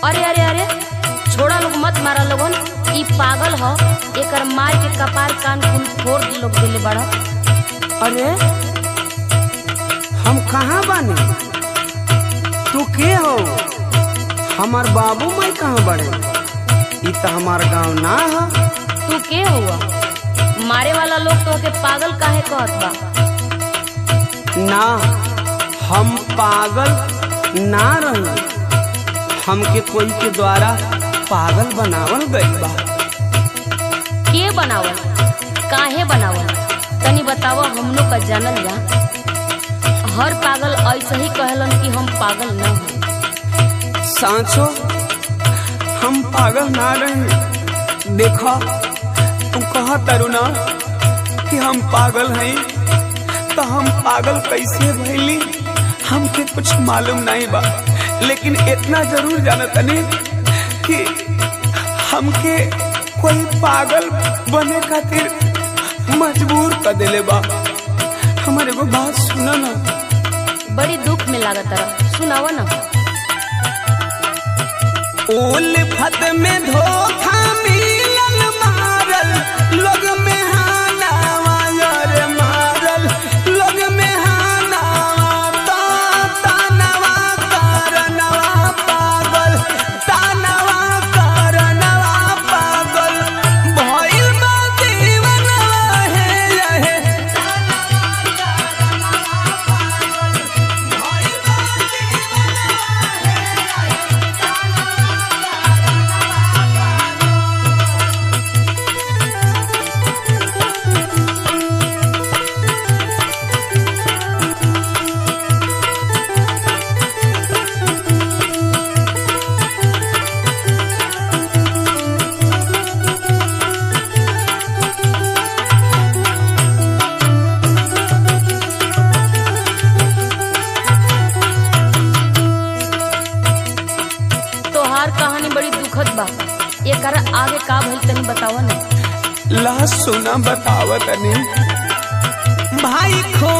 अरे अरे अरे छोड़ा लोग मत मारा लोगन। ई पागल हो, एकर मार के कपार कान खून फोड़ लोग दिले बड़ा। अरे हम कहाँ बानी? तू के हो? हमार बाबू माई कहाँ बड़े? ई तो हमार गांव ना है। तू के हुआ? मारे वाला लोग तो के पागल काहे कहत बा? ना, हम पागल ना रही, हमके कोई के द्वारा पागल बनावल गइल बा। के बनावल? काहे बनावल? तनी बतावा, हम लोग का जानल जा। हर पागल ऐसे ही कहलन कि हम पागल ना हो। सांचो हम पागल ना रही। देखा तुम कहा तरुणा कि हम पागल हैं, तो हम पागल कैसे भइली हमके कुछ मालूम नहीं बा, लेकिन इतना जरूर जानता नहीं कि हमके कोई पागल बने खातिर मजबूर कर देले बा। हमारे को बात सुना ना। बड़ी दुख में लागत रहा, सुनावा ना। उल्फत में धोखा मिलल मारल लोग में हानावा, यार मारल लोग में हानावा, तानवा करनवा पागल, तानवा करनवा पागल भइल बा जीवनवा है यहे। तोहार कहानी बड़ी दुखद बा, एकर आगे का भइल तनी बतावा ना। ला सुना बतावत नहीं भाई खो